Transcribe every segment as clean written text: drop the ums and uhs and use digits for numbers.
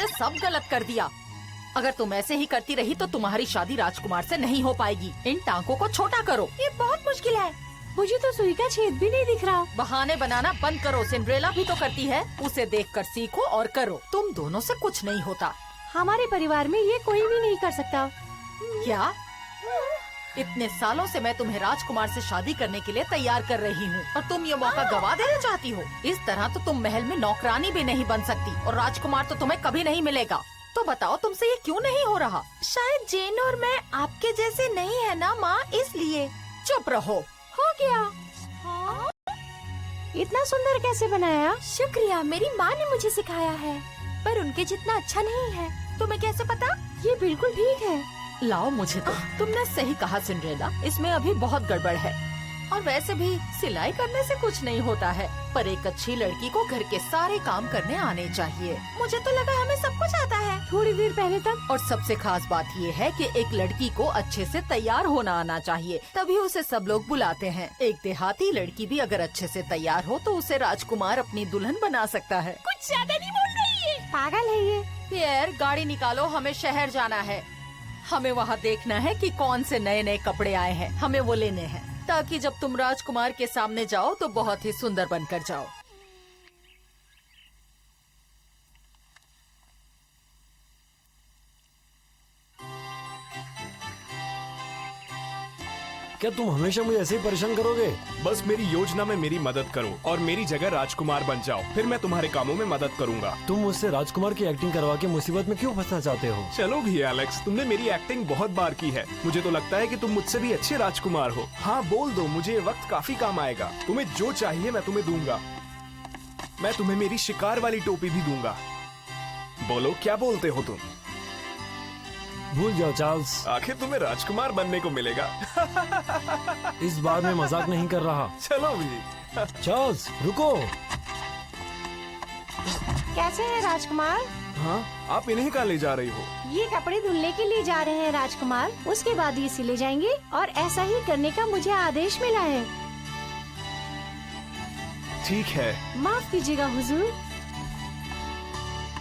तुमने सब गलत कर दिया। अगर तुम ऐसे ही करती रही तो तुम्हारी शादी राजकुमार से नहीं हो पाएगी। इन टांकों को छोटा करो। ये बहुत मुश्किल है, मुझे तो सुई का छेद भी नहीं दिख रहा। बहाने बनाना बंद करो। सिंड्रेला भी तो करती है, उसे देखकर सीखो और करो। तुम दोनों से कुछ नहीं होता। हमारे परिवार में ये कोई भी नहीं कर सकता। क्या? इतने सालों से मैं तुम्हें राजकुमार से शादी करने के लिए तैयार कर रही हूँ और तुम ये मौका गवा देना चाहती हो? इस तरह तो तुम महल में नौकरानी भी नहीं बन सकती और राजकुमार तो तुम्हें कभी नहीं मिलेगा। तो बताओ तुमसे ये क्यों नहीं हो रहा? शायद जेन और मैं आपके जैसे नहीं है ना माँ, इसलिए। चुप रहो। हो गया। हाँ? इतना सुंदर कैसे बनाया? शुक्रिया, मेरी माँ ने मुझे सिखाया है, पर उनके जितना अच्छा नहीं है। तुम्हें कैसे पता? ये बिल्कुल ठीक है। लाओ मुझे तो। तुमने सही कहा सिंड्रेला, इसमें अभी बहुत गड़बड़ है। और वैसे भी सिलाई करने से कुछ नहीं होता है, पर एक अच्छी लड़की को घर के सारे काम करने आने चाहिए। मुझे तो लगा हमें सब कुछ आता है थोड़ी देर पहले तक। और सबसे खास बात ये है कि एक लड़की को अच्छे से तैयार होना आना चाहिए, तभी उसे सब लोग बुलाते हैं। एक देहाती लड़की भी अगर अच्छे से तैयार हो तो उसे राजकुमार अपनी दुल्हन बना सकता है। कुछ ज्यादा नहीं बोल रही है। पागल है ये। पियर, गाड़ी निकालो, हमें शहर जाना है। हमें वहाँ देखना है कि कौन से नए नए कपड़े आए हैं, हमें वो लेने हैं, ताकि जब तुम राजकुमार के सामने जाओ तो बहुत ही सुंदर बनकर जाओ। क्या तुम हमेशा मुझे ऐसे ही परेशान करोगे? बस मेरी योजना में मेरी मदद करो और मेरी जगह राजकुमार बन जाओ, फिर मैं तुम्हारे कामों में मदद करूंगा। तुम मुझसे राजकुमार की एक्टिंग करवा के मुसीबत में क्यों फंसना चाहते हो? चलो भी एलेक्स, तुमने मेरी एक्टिंग बहुत बार की है। मुझे तो लगता है कि तुम मुझसे भी अच्छे राजकुमार हो। हाँ बोल दो, मुझे ये वक्त काफी काम आएगा। तुम्हें जो चाहिए मैं तुम्हें दूंगा। मैं तुम्हें मेरी शिकार वाली टोपी भी दूंगा। बोलो क्या बोलते हो तुम? भूल जाओ चार्ल्स, आखिर तुम्हें राजकुमार बनने को मिलेगा। इस बार मैं मजाक नहीं कर रहा। चलो भी। चार्ल्स रुको। कैसे है राजकुमार? हाँ, आप इन्हें कहाँ ले जा रही हो? ये कपड़े धुलने के लिए जा रहे हैं राजकुमार, उसके बाद ये सिले जाएंगे और ऐसा ही करने का मुझे आदेश मिला है। ठीक है। माफ कीजिएगा हुजूर।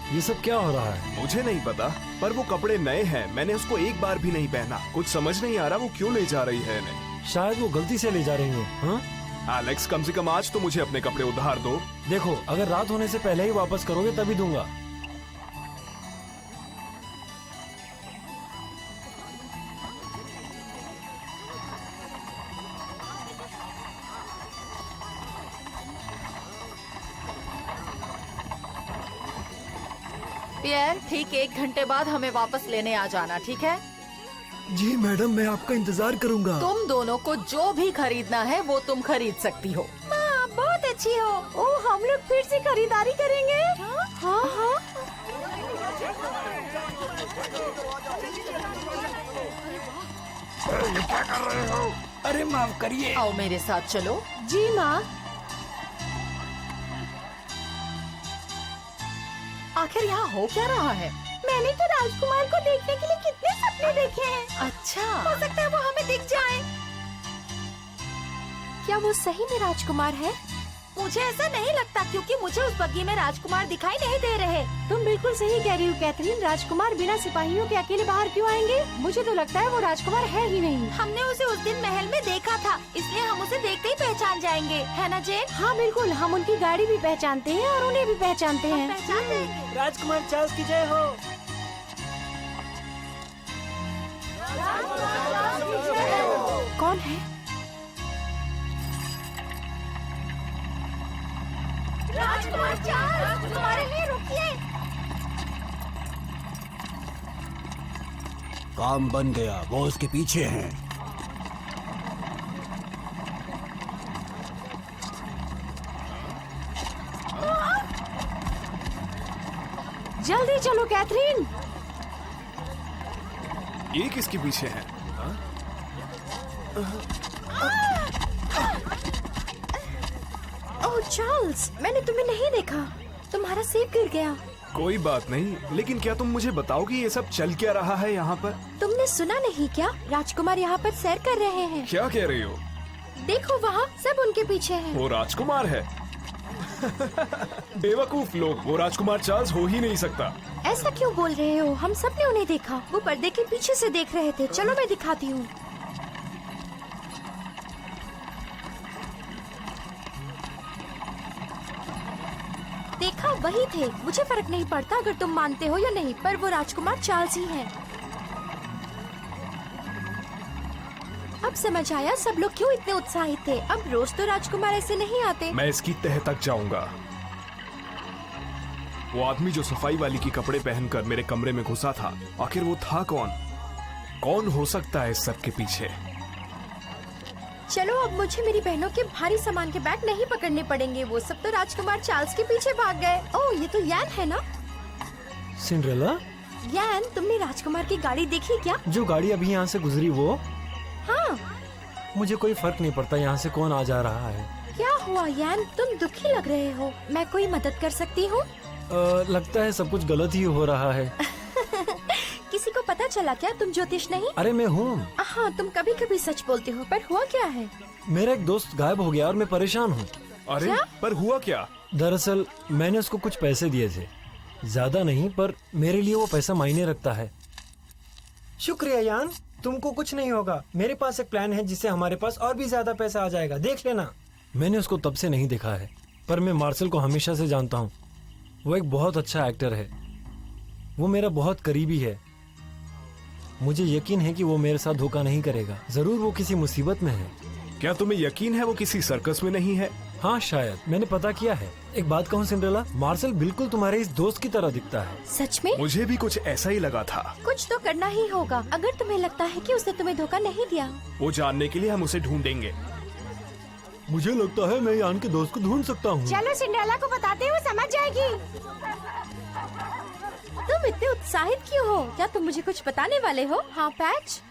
ये सब क्या हो रहा है? मुझे नहीं पता, पर वो कपड़े नए हैं, मैंने उसको एक बार भी नहीं पहना। कुछ समझ नहीं आ रहा वो क्यों ले जा रही है इन्हें। शायद वो गलती से ले जा रही है। हाँ एलेक्स, कम से कम आज तो मुझे अपने कपड़े उधार दो। देखो, अगर रात होने से पहले ही वापस करोगे तभी दूंगा। पियर, ठीक 1 घंटे बाद हमें वापस लेने आ जाना, ठीक है? जी मैडम, मैं आपका इंतजार करूंगा। तुम दोनों को जो भी खरीदना है वो तुम खरीद सकती हो। माँ आप बहुत अच्छी हो। ओह, हम लोग फिर से खरीदारी करेंगे। हाँ हाँ। ये क्या कर रहे हो? अरे माफ करिए। आओ मेरे साथ चलो। जी माँ। आखिर यहाँ हो क्या रहा है? मैंने तो राजकुमार को देखने के लिए कितने सपने देखे हैं। अच्छा, हो सकता है वो हमें दिख जाए। क्या वो सही में राजकुमार है? मुझे ऐसा नहीं लगता, क्योंकि मुझे उस बग्गी में राजकुमार दिखाई नहीं दे रहे। तुम बिल्कुल सही कह रही हो कैथरीन, राजकुमार बिना सिपाहियों के अकेले बाहर क्यों आएंगे? मुझे तो लगता है वो राजकुमार है ही नहीं। हमने उसे उस दिन महल में देखा था, इसलिए हम उसे देखते ही पहचान जाएंगे, है ना जेन? हाँ बिल्कुल, हम उनकी गाड़ी भी पहचानते हैं और उन्हें भी पहचानते हैं। पहचानते हैं। राजकुमार चार्ल्स की जय हो। कौन है? राजकुमार चार्ल्स, तुम्हारे लिए रुकिए। काम बन गया, वो उसके पीछे हैं। जल्दी चलो कैथरीन। ये किसके पीछे है? ओह चार्ल्स, मैंने तुम्हें नहीं देखा, तुम्हारा सेब गिर गया। कोई बात नहीं, लेकिन क्या तुम मुझे बताओ कि ये सब चल क्या रहा है यहाँ पर? तुमने सुना नहीं क्या? राजकुमार यहाँ पर सैर कर रहे हैं। क्या कह रही हो? देखो वहाँ सब उनके पीछे हैं। वो राजकुमार है। बेवकूफ लोग, वो राजकुमार चार्ल्स हो ही नहीं सकता। ऐसा क्यों बोल रहे हो? हम सब ने उन्हें देखा, वो पर्दे के पीछे से देख रहे थे। चलो मैं दिखाती हूँ। देखा, वही थे। मुझे फर्क नहीं पड़ता अगर तुम मानते हो या नहीं, पर वो राजकुमार चार्ल्स ही हैं। अब समझ आया सब लोग क्यों इतने उत्साहित थे। अब रोज तो राजकुमार ऐसे नहीं आते। मैं इसकी तह तक जाऊंगा। वो आदमी जो सफाई वाली की कपड़े पहनकर मेरे कमरे में घुसा था, आखिर वो था कौन? कौन हो सकता है इस सब के पीछे? चलो, अब मुझे मेरी बहनों के भारी सामान के बैग नहीं पकड़ने पड़ेंगे। वो सब तो राजकुमार चार्ल्स के पीछे भाग गए। ओह, ये तो यान है ना? सिंड्रेला, यान, तुमने राजकुमार की गाड़ी देखी क्या? जो गाड़ी अभी यहाँ से गुजरी वो? हाँ। मुझे कोई फर्क नहीं पड़ता यहाँ से कौन आ जा रहा है। क्या हुआ यान, तुम दुखी लग रहे हो? मैं कोई मदद कर सकती हूँ? लगता है सब कुछ गलत ही हो रहा है। किसी को पता चला क्या तुम ज्योतिष नहीं? अरे मैं हूँ। हाँ, तुम कभी कभी सच बोलते हो, पर हुआ क्या है? मेरा एक दोस्त गायब हो गया और मैं परेशान हूँ। अरे क्या? पर हुआ क्या? दरअसल मैंने उसको कुछ पैसे दिए थे, ज्यादा नहीं, पर मेरे लिए वो पैसा मायने रखता है। शुक्रिया यान, तुमको कुछ नहीं होगा। मेरे पास एक प्लान है जिससे हमारे पास और भी ज्यादा पैसा आ जाएगा, देख लेना। मैंने उसको तब से नहीं देखा है, पर मैं मार्शल को हमेशा से जानता हूँ। वो एक बहुत अच्छा एक्टर है, वो मेरा बहुत करीबी है। मुझे यकीन है कि वो मेरे साथ धोखा नहीं करेगा। जरूर वो किसी मुसीबत में है। क्या तुम्हें यकीन है वो किसी सर्कस में नहीं है? हाँ शायद, मैंने पता किया है। एक बात कहूँ सिंड्रेला, मार्शल बिल्कुल तुम्हारे इस दोस्त की तरह दिखता है। सच में? मुझे भी कुछ ऐसा ही लगा था। कुछ तो करना ही होगा। अगर तुम्हें लगता है कि उसने तुम्हें धोखा नहीं दिया। वो जानने के लिए हम उसे ढूंढेंगे। मुझे लगता है मैं यान के दोस्त को ढूंढ सकता हूँ। चलो सिंड्रेला को बताते हुए समझ जाएगी। तुम इतने उत्साहित क्यों हो? क्या तुम मुझे कुछ बताने वाले हो? हाँ पैच?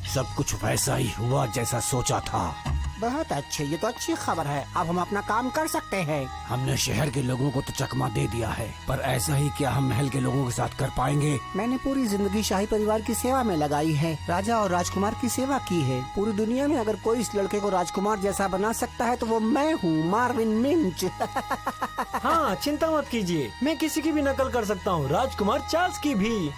सब कुछ वैसा ही हुआ जैसा सोचा था। बहुत अच्छे, ये तो अच्छी खबर है। अब हम अपना काम कर सकते हैं। हमने शहर के लोगों को तो चकमा दे दिया है, पर ऐसा ही क्या हम महल के लोगों के साथ कर पाएंगे? मैंने पूरी जिंदगी शाही परिवार की सेवा में लगाई है। राजा और राजकुमार की सेवा की है। पूरी दुनिया में अगर कोई इस लड़के को राजकुमार जैसा बना सकता है तो वो मैं हूँ, मार्विन मिंच। हाँ, चिंता मत कीजिए, मैं किसी की भी नकल कर सकता हूँ, राजकुमार चार्ल्स की भी।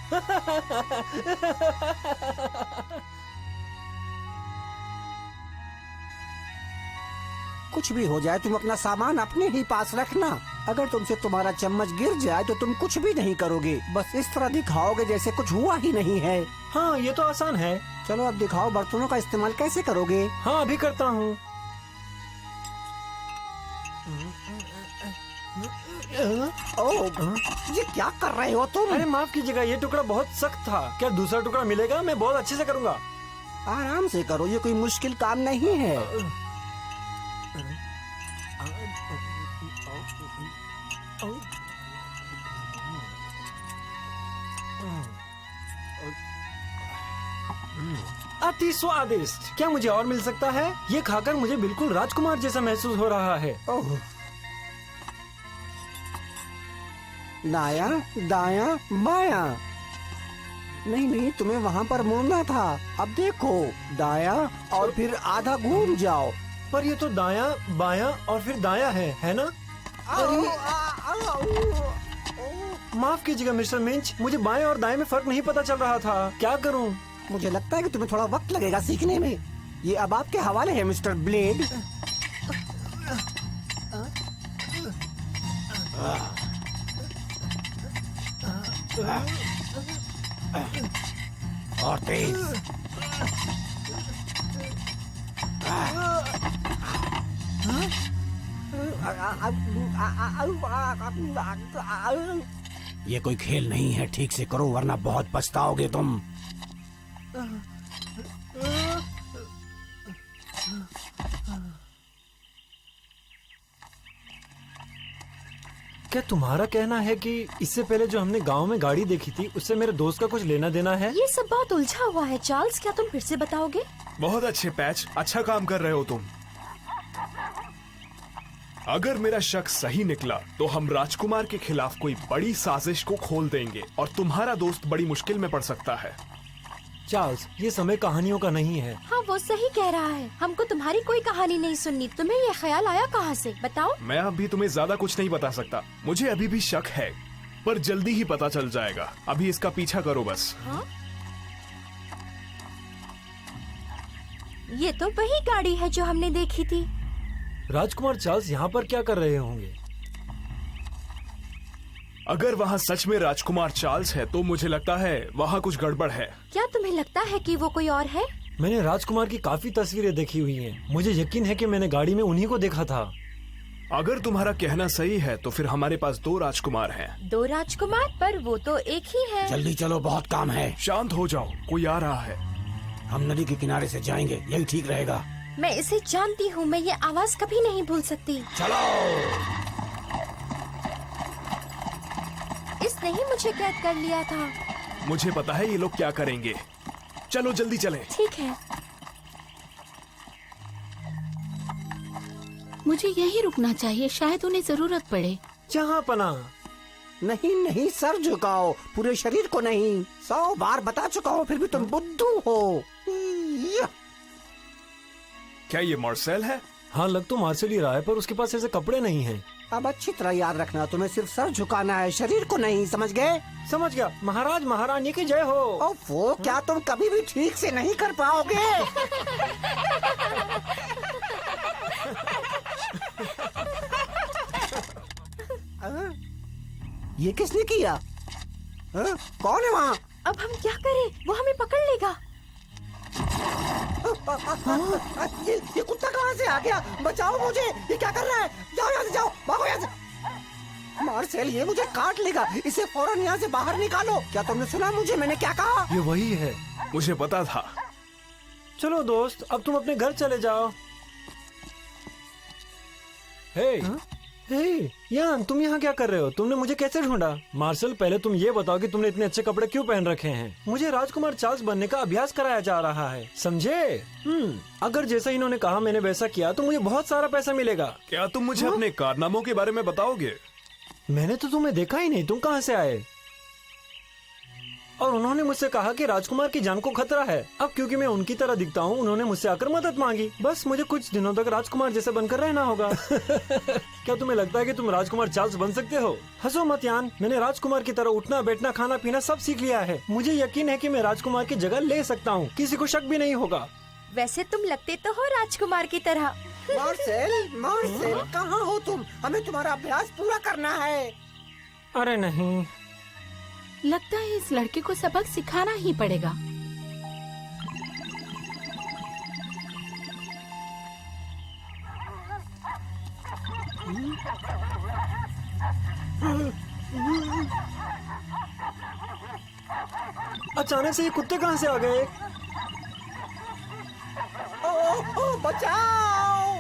कुछ भी हो जाए, तुम अपना सामान अपने ही पास रखना। अगर तुमसे तुम्हारा चम्मच गिर जाए तो तुम कुछ भी नहीं करोगे, बस इस तरह दिखाओगे जैसे कुछ हुआ ही नहीं है। हाँ, ये तो आसान है। चलो अब दिखाओ, बर्तनों का इस्तेमाल कैसे करोगे? हाँ, अभी करता हूँ। ओह, ये क्या कर रहे हो तुम? अरे माफ कीजिएगा, ये टुकड़ा बहुत सख्त था। क्या दूसरा टुकड़ा मिलेगा? मैं बहुत अच्छे से करूँगा। आराम से करो, ये कोई मुश्किल काम नहीं है। अति स्वादिष्ट। क्या मुझे और मिल सकता है? ये खाकर मुझे बिल्कुल राजकुमार जैसा महसूस हो रहा है। ओह, दाया दाया बाया। नहीं नहीं, तुम्हें वहाँ पर मुड़ना था। अब देखो, दाया और फिर आधा घूम जाओ। पर ये तो दाया बाया और फिर दाया है ना? माफ कीजिएगा मिस्टर मिंच, मुझे बाएं और दाएं में फर्क नहीं पता चल रहा था। क्या करूं? मुझे लगता है कि तुम्हें थोड़ा वक्त लगेगा सीखने में। ये अब आपके हवाले है मिस्टर ब्लेड। और तेज। ये कोई खेल नहीं है, ठीक से करो वरना बहुत पछताओगे तुम। क्या तुम्हारा कहना है कि इससे पहले जो हमने गांव में गाड़ी देखी थी उससे मेरे दोस्त का कुछ लेना देना है? ये सब बहुत उलझा हुआ है चार्ल्स, क्या तुम फिर से बताओगे? बहुत अच्छे पैच, अच्छा काम कर रहे हो तुम। अगर मेरा शक सही निकला तो हम राजकुमार के खिलाफ कोई बड़ी साजिश को खोल देंगे और तुम्हारा दोस्त बड़ी मुश्किल में पड़ सकता है। चार्ल्स, ये समय कहानियों का नहीं है। हाँ, वो सही कह रहा है। हमको तुम्हारी कोई कहानी नहीं सुननी। तुम्हें ये ख्याल आया कहाँ से, बताओ? मैं अभी तुम्हें ज्यादा कुछ नहीं बता सकता। मुझे अभी भी शक है, पर जल्दी ही पता चल जाएगा। अभी इसका पीछा करो बस। हाँ? ये तो वही गाड़ी है जो हमने देखी थी। राजकुमार चार्ल्स यहाँ पर क्या कर रहे होंगे? अगर वहाँ सच में राजकुमार चार्ल्स है तो मुझे लगता है वहाँ कुछ गड़बड़ है। क्या तुम्हें लगता है कि वो कोई और है? मैंने राजकुमार की काफी तस्वीरें देखी हुई हैं। मुझे यकीन है कि मैंने गाड़ी में उन्हीं को देखा था। अगर तुम्हारा कहना सही है तो फिर हमारे पास 2 राजकुमार हैं। 2 राजकुमार? पर वो तो एक ही है। जल्दी चलो, बहुत काम है। शांत हो जाओ, कोई आ रहा है। हम नदी के किनारे से जाएंगे, यही ठीक रहेगा। मैं इसे जानती हूँ, मैं ये आवाज कभी नहीं भूल सकती। चलो। इसने ही मुझे कैद कर लिया था। मुझे पता है ये लोग क्या करेंगे। चलो जल्दी चलें। ठीक है। मुझे यहीं रुकना चाहिए, शायद उन्हें जरूरत पड़े। जहाँ पना। नहीं नहीं, सर झुकाओ, पूरे शरीर को नहीं। 100 बार बता चुका हूँ, फिर भी तुम बुद्धू हो। क्या ये मार्सेल है? हाँ, लग तो मार्सेल ही रहा है, पर उसके पास ऐसे कपड़े नहीं हैं। अब अच्छी तरह याद रखना, तुम्हें सिर्फ सर झुकाना है, शरीर को नहीं, समझ गए? समझ गया। महाराज महारानी की जय हो। वो क्या तुम कभी भी ठीक से नहीं कर पाओगे? ये किसने किया? कौन है वहाँ? अब हम क्या करें? वो हमें पकड़ लेगा। ये कुत्ता कहाँ से आ गया? बचाओ मुझे, ये क्या कर रहा है? जाओ यहाँ से, जाओ, भागो यहाँ से। मार्सेल, ये मुझे काट लेगा, इसे फौरन यहाँ से बाहर निकालो। क्या तुमने सुना मुझे, मैंने क्या कहा? ये वही है। मुझे पता था। चलो दोस्त, अब तुम अपने घर चले जाओ। हे, यान, तुम यहाँ क्या कर रहे हो? तुमने मुझे कैसे ढूंढा? मार्शल, पहले तुम ये बताओ कि तुमने इतने अच्छे कपड़े क्यों पहन रखे हैं? मुझे राजकुमार चार्ल्स बनने का अभ्यास कराया जा रहा है, समझे? अगर जैसा इन्होंने कहा मैंने वैसा किया तो मुझे बहुत सारा पैसा मिलेगा। क्या तुम मुझे अपने कारनामों के बारे में बताओगे? मैंने तो तुम्हें देखा ही नहीं, तुम कहाँ से आए? और उन्होंने मुझसे कहा कि राजकुमार की जान को खतरा है। अब क्योंकि मैं उनकी तरह दिखता हूँ, उन्होंने मुझसे आकर मदद मांगी। बस मुझे कुछ दिनों तक राजकुमार जैसे बनकर रहना होगा। क्या तुम्हें लगता है कि तुम राजकुमार चार्ल्स बन सकते हो? हंसो मत यान, मैंने राजकुमार की तरह उठना बैठना खाना पीना सब सीख लिया है। मुझे यकीन है कि मैं राजकुमार की जगह ले सकता हूँ, किसी को शक भी नहीं होगा। वैसे तुम लगते तो हो राजकुमार की तरह। मार्सेल, कहाँ हो तुम? हमें तुम्हारा अभ्यास पूरा करना है। अरे नहीं, लगता है इस लड़के को सबक सिखाना ही पड़ेगा। अचानक से ये कुत्ते कहाँ से आ गए? बचाओ!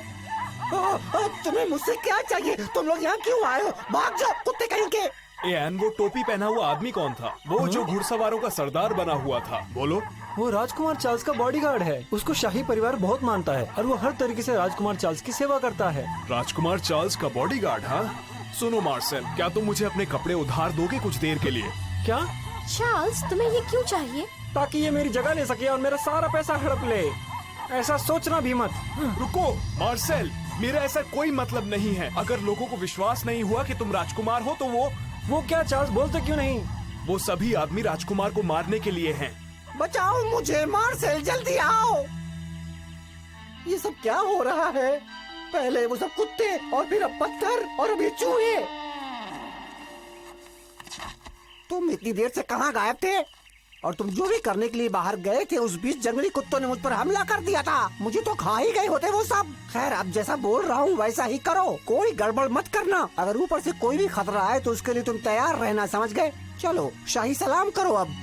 तुम्हें मुझसे क्या चाहिए? तुम लोग यहाँ क्यों आए हो? भाग जाओ, कुत्ते कहीं के! एन, वो टोपी पहना हुआ आदमी कौन था? वो जो घुड़सवारों का सरदार बना हुआ था, बोलो। वो राजकुमार चार्ल्स का बॉडीगार्ड है। उसको शाही परिवार बहुत मानता है और वो हर तरीके से राजकुमार चार्ल्स की सेवा करता है। राजकुमार चार्ल्स का बॉडीगार्ड? हाँ, सुनो मार्सेल, क्या तुम मुझे अपने कपड़े उधार दोगे कुछ देर के लिए? क्या? चार्ल्स, तुम्हें ये क्यों चाहिए? ताकि ये मेरी जगह ले सके और मेरा सारा पैसा हड़प ले। ऐसा सोचना भी मत। रुको मार्सेल, मेरा ऐसा कोई मतलब नहीं है। अगर लोगों को विश्वास नहीं हुआ कि तुम राजकुमार हो तो वो क्या चार्ल्स, बोलते क्यों नहीं? वो सभी आदमी राजकुमार को मारने के लिए हैं। बचाओ मुझे, मार्सेल, जल्दी आओ! ये सब क्या हो रहा है? पहले वो सब कुत्ते और फिर अब पत्थर और अब ये चूहे। तुम इतनी देर से कहाँ गायब थे? और तुम जो भी करने के लिए बाहर गए थे, उस बीच जंगली कुत्तों ने मुझ पर हमला कर दिया था। मुझे तो खा ही गए होते वो सब। खैर, अब जैसा बोल रहा हूँ वैसा ही करो, कोई गड़बड़ मत करना। अगर ऊपर से कोई भी खतरा आए तो उसके लिए तुम तैयार रहना, समझ गए? चलो शाही सलाम करो अब।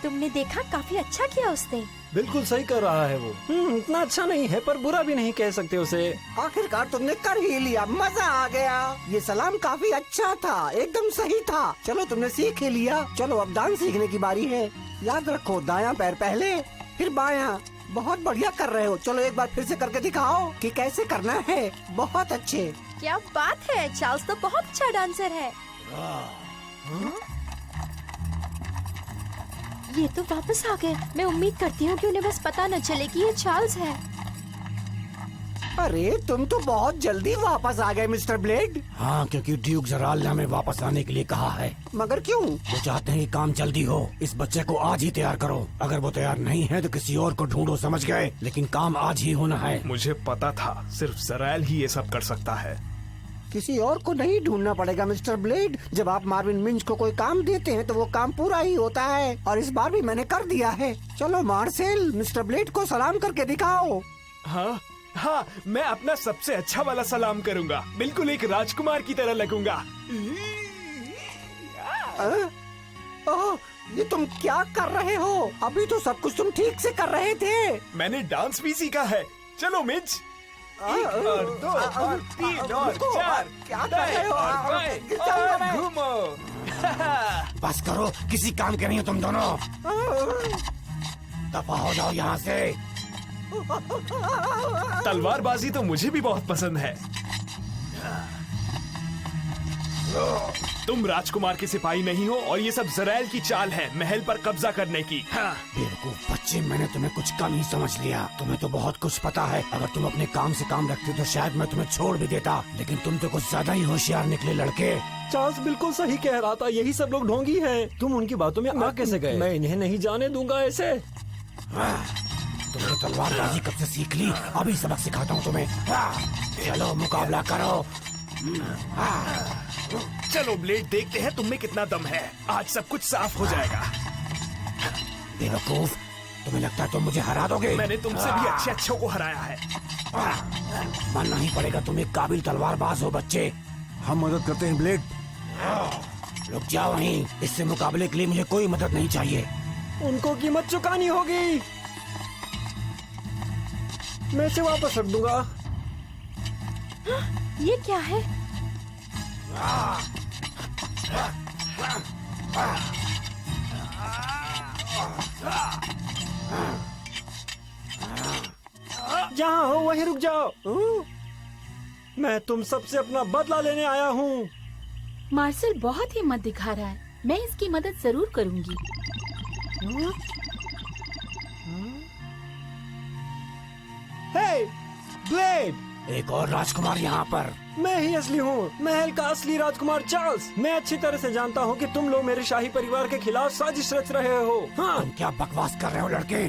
तुमने देखा, काफी अच्छा किया उसने। बिल्कुल सही कर रहा है वो। इतना अच्छा नहीं है पर बुरा भी नहीं कह सकते उसे। आखिरकार तुमने कर ही लिया, मजा आ गया। ये सलाम काफी अच्छा था, एकदम सही था। चलो तुमने सीख ही लिया। चलो अब डांस सीखने की बारी है। याद रखो, दायां पैर पहले, फिर बायां, बहुत बढ़िया कर रहे हो। चलो एक बार फिर से करके दिखाओ कि कैसे करना है। बहुत अच्छे। क्या बात है, चार्ल्स तो बहुत अच्छा डांसर है। ये तो वापस आ गए। मैं उम्मीद करती हूँ कि उन्हें बस पता न चले कि ये चार्ल्स है। अरे तुम तो बहुत जल्दी वापस आ गए मिस्टर ब्लेड। हाँ, क्योंकि ड्यूक जराल ने हमें वापस आने के लिए कहा है। मगर क्यों? वो चाहते हैं कि काम जल्दी हो। इस बच्चे को आज ही तैयार करो। अगर वो तैयार नहीं है तो किसी और को ढूंढो, समझ गए? लेकिन काम आज ही होना है। मुझे पता था सिर्फ जरायल ही ये सब कर सकता है। किसी और को नहीं ढूंढना पड़ेगा मिस्टर ब्लेड। जब आप मार्विन मिंज को कोई काम देते हैं तो वो काम पूरा ही होता है, और इस बार भी मैंने कर दिया है। चलो मार्सेल, मिस्टर ब्लेड को सलाम करके दिखाओ। हाँ हाँ, मैं अपना सबसे अच्छा वाला सलाम करूंगा। बिल्कुल एक राजकुमार की तरह लगूंगा। ओह, ये तुम क्या कर रहे हो? अभी तो सब कुछ तुम ठीक से कर रहे थे। मैंने डांस भी सीखा है। चलो मिंज, 1 और 2 और 3 और 4, क्या कर रहे हो? और घूमो। बस करो, किसी काम के नहीं हो तुम दोनों। दफा हो जाओ यहाँ से। तलवारबाजी तो मुझे भी बहुत पसंद है। तुम राजकुमार के सिपाही नहीं हो, और ये सब जरायल की चाल है महल पर कब्जा करने की। हाँ। बेवकूफ बच्चे, मैंने तुम्हें कुछ कम ही समझ लिया। तुम्हें तो बहुत कुछ पता है। अगर तुम अपने काम से काम रखते तो शायद मैं तुम्हें छोड़ भी देता, लेकिन तुम तो कुछ ज्यादा ही होशियार निकले लड़के। चार्ल्स बिल्कुल सही कह रहा था, यही सब लोग ढोंगी हैं। तुम उनकी बातों में आ कैसे गए? मैं इन्हें नहीं जाने दूंगा ऐसे। तुमने तलवारबाजी कब से सीख ली? अभी सबक सिखाता हूँ तुम्हें। चलो मुकाबला करो। चलो ब्लेड, देखते हैं तुम में कितना दम है। आज सब कुछ साफ हो जाएगा। बेवकूफ, तुम्हें लगता है तुम मुझे हरा दोगे? मैंने तुमसे भी अच्छे को हराया है। मानना ही पड़ेगा, तुम एक काबिल तलवारबाज हो बच्चे। हम मदद करते हैं ब्लेड। रुक जाओ वहीं। इससे मुकाबले के लिए मुझे कोई मदद नहीं चाहिए। उनको कीमत चुकानी होगी। मैं इसे वापस रख दूंगा। ये क्या है? जहाँ हो वहीं रुक जाओ। मैं तुम सबसे अपना बदला लेने आया हूँ। मार्शल बहुत हिम्मत दिखा रहा है। मैं इसकी मदद जरूर करूंगी। हे, ब्लेड! एक और राजकुमार यहाँ पर। मैं ही असली हूँ, महल का असली राजकुमार चार्ल्स। मैं अच्छी तरह से जानता हूँ कि तुम लोग मेरे शाही परिवार के खिलाफ साजिश रच रहे हो। हाँ, तुम क्या बकवास कर रहे हो लड़के?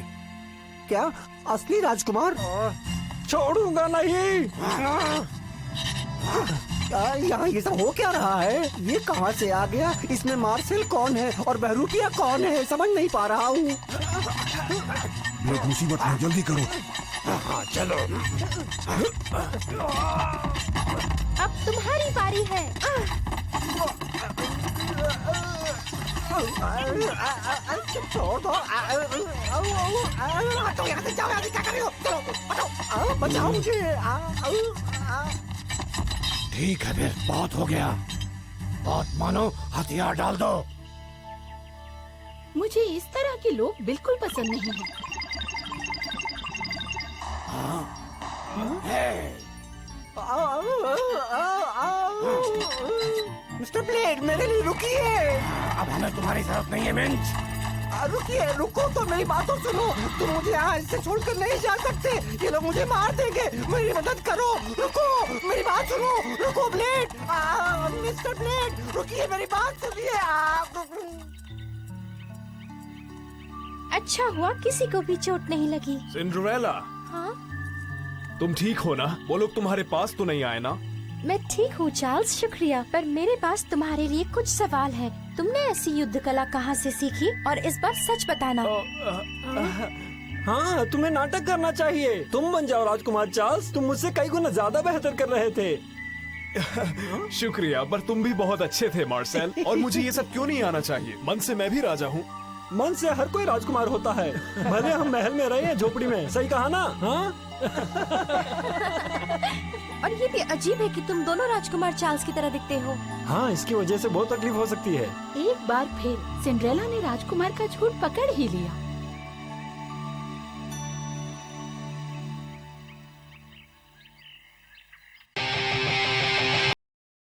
क्या असली राजकुमार? छोड़ूंगा नहीं। यहाँ ये सब हो क्या रहा है? ये कहाँ से आ गया? इसमें मार्सेल कौन है और बहरूपिया कौन है? समझ नहीं पा रहा हूँ। ब्लेड, मुसीबत है, जल्दी करो। हाँ चलो। अब तुम्हारी बारी है। छोड़ दो। हटो यहाँ से, जाओ यहाँ से, क्या कर रहे हो? चलो हटो, बचाओ मुझे। ठीक है फिर, बहुत हो गया। बात मानो, हथियार डाल दो। मुझे इस तरह के लोग बिल्कुल पसंद नहीं है। मिस्टर ब्लेड, मेरे लिए रुकिए। अब हमें तुम्हारी जरूरत नहीं है मिंज। रुकिए, रुको तो, मेरी बात तो सुनो। तुम मुझे यहाँ इससे छोड़कर नहीं जा सकते। ये लोग मुझे मार देंगे। मेरी मदद करो। रुको, मेरी बात सुनो। रुको ब्लेड। मिस्टर ब्लेड, रुकिए, मेरी बात सुनिए। अच्छा हुआ किसी को भी चोट नहीं लगी। सिंड्रेला, हाँ, तुम ठीक हो ना? वो लोग तुम्हारे पास तो नहीं आए ना? मैं ठीक हूँ चार्ल्स, शुक्रिया। पर मेरे पास तुम्हारे लिए कुछ सवाल है। तुमने ऐसी युद्ध कला कहाँ से सीखी? और इस बार सच बताना। हाँ, तुम्हें नाटक करना चाहिए। तुम बन जाओ राजकुमार चार्ल्स। तुम मुझसे कई गुना ज्यादा बेहतर कर रहे थे। शुक्रिया, पर तुम भी बहुत अच्छे थे मार्सेल। और मुझे ये सब क्यों नहीं आना चाहिए? मन से मैं भी राजा हूँ। मन से हर कोई राजकुमार होता है, भले हम महल में रहे या झोपड़ी में। सही कहा ना? हाँ। और ये भी अजीब है कि तुम दोनों राजकुमार चार्ल्स की तरह दिखते हो। हाँ, इसकी वजह से बहुत तकलीफ हो सकती है। एक बार फिर सिंड्रेला ने राजकुमार का झूठ पकड़ ही लिया।